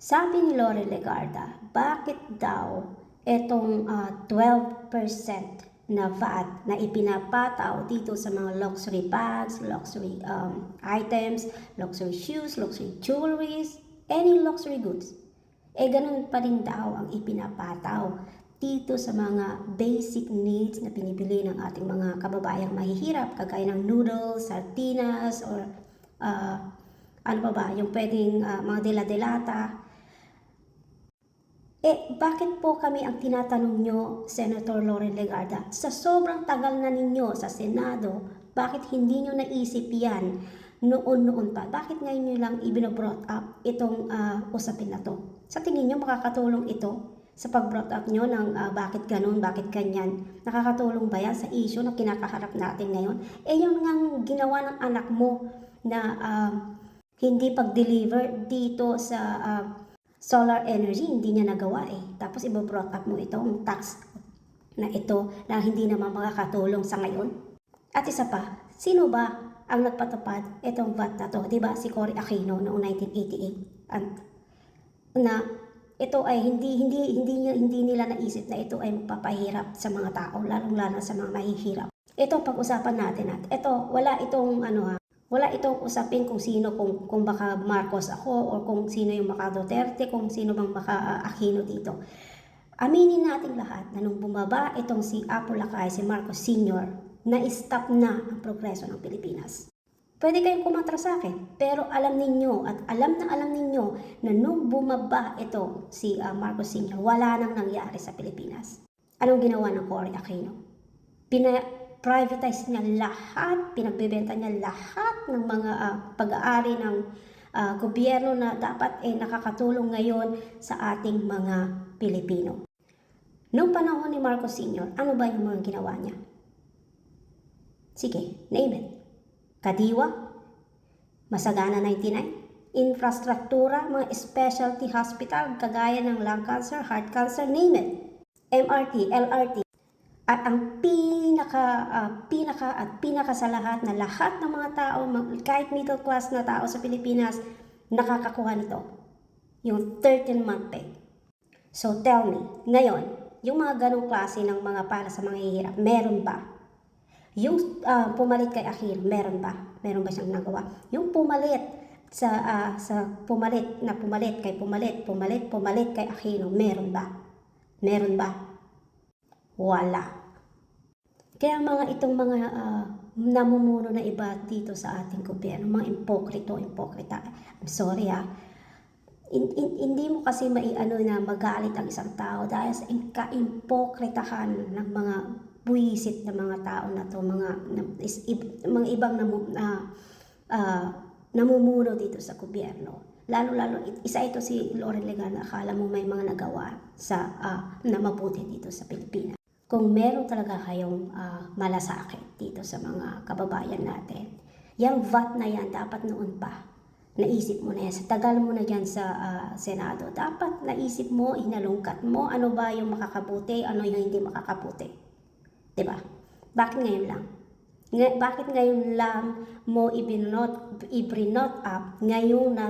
Sabi ni Lore Legarda, bakit daw itong 12% na VAT na ipinapataw dito sa mga luxury bags, luxury items, luxury shoes, luxury jewelries, any luxury goods, ganun pa rin daw ang ipinapataw dito sa mga basic needs na pinibili ng ating mga kababayang mahihirap, kagaya ng noodles, sardinas, or ano pa ba, yung pwedeng mga dela-delata. Bakit po kami ang tinatanong nyo, Senator Lore Legarda? Sa sobrang tagal na ninyo sa Senado, bakit hindi nyo naisip yan noon pa? Bakit ngayon nyo lang ibino-brought up itong usapin na to? Sa tingin nyo makakatulong ito sa pag-brought up nyo ng bakit ganun, bakit ganyan? Nakakatulong ba yan sa issue na kinakaharap natin ngayon? Yung nga ginawa ng anak mo na hindi pag-deliver dito sa solar energy, hindi niya nagawa Tapos i-brought up mo itong tax na ito na hindi naman makakatulong sa ngayon. At isa pa, sino ba ang nagpatupad itong VAT na to? Diba si Cory Aquino noong 1988? Na ito ay hindi nila naisip na ito ay magpapahirap sa mga tao, lalong-lalo sa mga mahihirap. Ito pag-usapan natin at ito wala itong usapin kung sino, kung baka Marcos ako, or kung sino yung baka Duterte, kung sino bang baka Aquino dito. Aminin natin lahat na nung bumaba itong si Apo Lakay, si Marcos Sr., na-stop na ang progreso ng Pilipinas. Pwede kayong kumontra sa akin, pero alam ninyo at alam ninyo na nung bumaba ito si Marcos Sr., wala nang nangyari sa Pilipinas. Anong ginawa ng Cory Aquino? Privatize niya lahat, pinagbebenta niya lahat ng mga pag-aari ng gobyerno na dapat nakakatulong ngayon sa ating mga Pilipino. Noong panahon ni Marcos Sr., ano ba yung mga ginawa niya? Sige, name it. Kadiwa, Masagana 99, infrastruktura, mga specialty hospital, kagaya ng lung cancer, heart cancer, name it. MRT, LRT. At ang pinaka sa lahat na lahat ng mga tao, kahit middle class na tao sa Pilipinas, nakakakuha nito. Yung 13-month pay. So tell me, ngayon, yung mga ganong klase ng mga para sa mga hihirap, meron ba? Yung pumalit kay Aquino, meron ba? Meron ba siyang nagawa? Yung pumalit pumalit kay Aquino, meron ba? Meron ba? Wala. Kaya itong mga namumuno na iba dito sa ating gobyerno, mga impokrita. I'm sorry hindi mo kasi na magalit ang isang tao dahil sa kaimpokritahan ng mga buwisit na mga tao na to, mga ibang namumuno dito sa gobyerno. Lalo isa ito si Lore Legarda, akala mo may mga nagawa na mabuti dito sa Pilipinas. Kung meron talaga kayong malasakit dito sa mga kababayan natin, yung VAT na yan, dapat noon pa, naisip mo na yan. Sa tagal mo na dyan sa Senado, dapat naisip mo, hinalungkat mo, ano ba yung makakabuti, ano yung hindi makakabuti. Diba? Bakit ngayon lang? Bakit ngayon lang mo i-brinot up, ngayon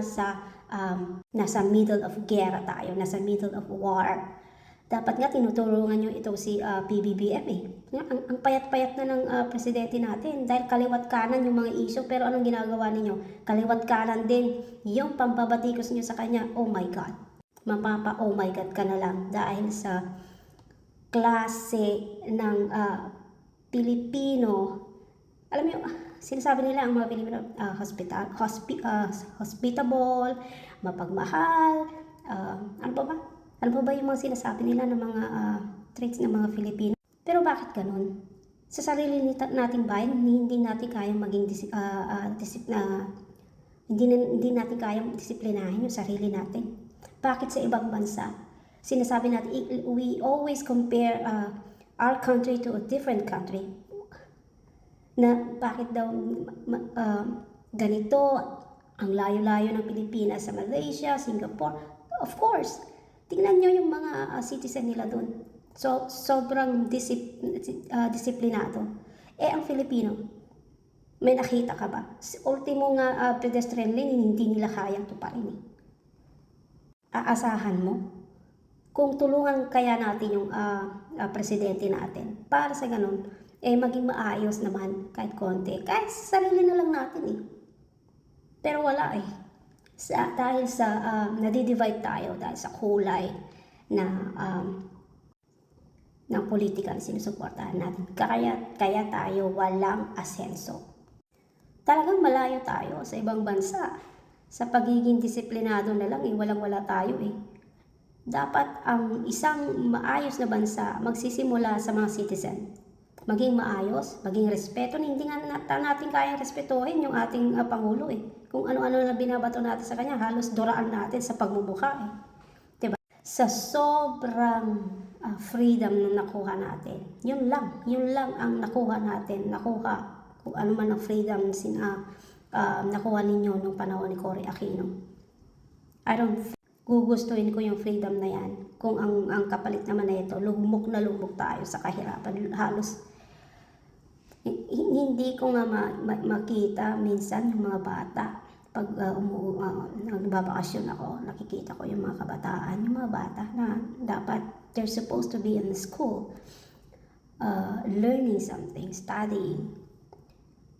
nasa middle of gera tayo, nasa middle of war. Dapat nga tinutulungan nyo ito si PBBM Ang payat-payat na ng presidente natin dahil kaliwat kanan yung mga issue, pero anong ginagawa ninyo? Kaliwat kanan din yung pambabatikos nyo sa kanya. Oh my God. Oh my God ka na lang dahil sa klase ng Pilipino. Alam mo, sinasabi nila ang mga Pilipino hospitable, mapagmahal, ano pa ba? Ano ba yung mga sinasabi nila ng mga traits ng mga Filipino? Pero bakit ganun? Sa sarili nating bayan, hindi natin kayang maging hindi natin kayang disiplinahin yung sarili natin. Bakit sa ibang bansa? Sinasabi natin, we always compare our country to a different country. Na bakit daw ganito, ang layo-layo ng Pilipinas sa Malaysia, Singapore? Of course. Tingnan nyo yung mga citizen nila doon. So, sobrang disiplinado. Ang Filipino, may nakita ka ba? Ultimo nga pedestrian lane, hindi nila kayang tuparin aasahan mo? Kung tulungan kaya natin yung presidente natin para sa ganun, maging maayos naman kahit konti. Kahit sa sarili na lang natin eh. Pero wala eh. Dahil sa nadidivide tayo dahil sa kulay na ng politika na sinusuportahan natin. Kaya tayo walang asenso. Talagang malayo tayo sa ibang bansa. Sa pagiging disiplinado na lang walang-wala tayo eh. Dapat ang isang maayos na bansa magsisimula sa mga citizen. Maging maayos, maging respeto. Hindi nga natin kayang respetuhin yung ating Pangulo eh. Kung ano-ano na binabato natin sa kanya, halos duraan natin sa pagmumukha eh. Diba? Sa sobrang freedom na nakuha natin, yun lang ang nakuha natin. Nakuha kung ano man ang freedom nakuha ninyo nung panahon ni Cory Aquino. I don't think gugustuhin ko yung freedom na yan kung ang kapalit naman na ito, lugmok na lugmok tayo sa kahirapan. Halos hindi ko nga makita minsan yung mga bata pag nagbabakasyon ako, nakikita ko yung mga kabataan, yung mga bata na dapat they're supposed to be in the school learning something, studying,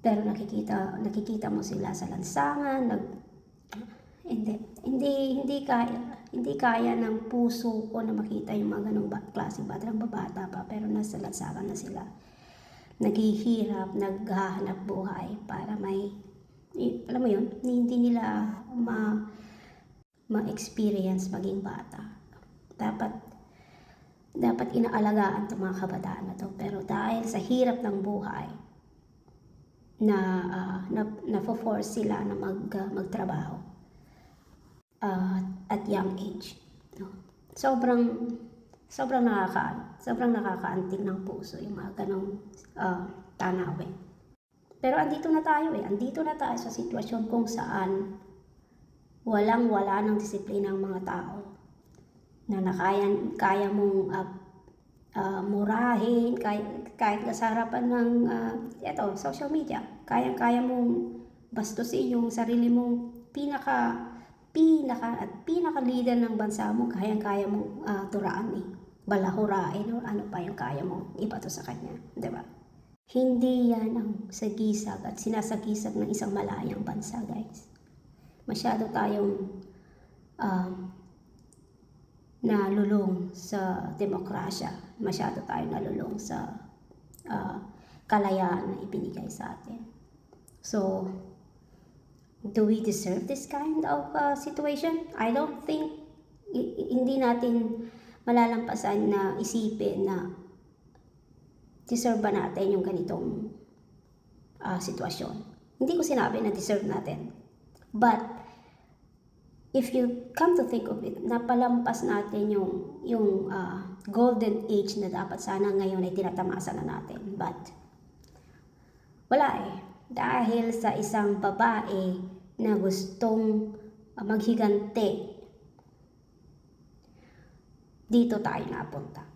pero nakikita mo sila sa lansangan, hindi kaya ng puso ko na makita yung mga ganong klaseng bata, babata pa, pero nasa lansangan na sila. Naghihirap, naghahanap buhay para may, alam mo yun, hindi nila ma-experience maging bata. Dapat inaalagaan itong mga kabataan na to. Pero dahil sa hirap ng buhay, na-force sila na magtrabaho at young age. No? Sobrang nakakaantig ng puso yung mga ganong tanawin. Pero andito na tayo sa sitwasyon kung saan walang-wala ng disiplina ng mga tao na kaya mong murahin kahit sa harapan ng social media. Kaya mong bastusin yung sarili mong pinaka-leader ng bansa mo, kaya mong turaan eh. Balahurain o ano pa yung kaya mong ibato sa kanya, di ba? Hindi yan ang sagisag at sinasagisag ng isang malayang bansa, guys. Masyado tayong nalulong sa demokrasya. Masyado tayong nalulong sa kalayaan na ibinigay sa atin. So, do we deserve this kind of situation? I don't think, hindi natin malalampasan na isipin na deserve ba natin yung ganitong sitwasyon. Hindi ko sinabi na deserve natin. But, if you come to think of it, napalampas natin yung golden age na dapat sana ngayon ay tinatamasa na natin. But, wala eh. Dahil sa isang babae na gustong maghigante, dito tayo napunta.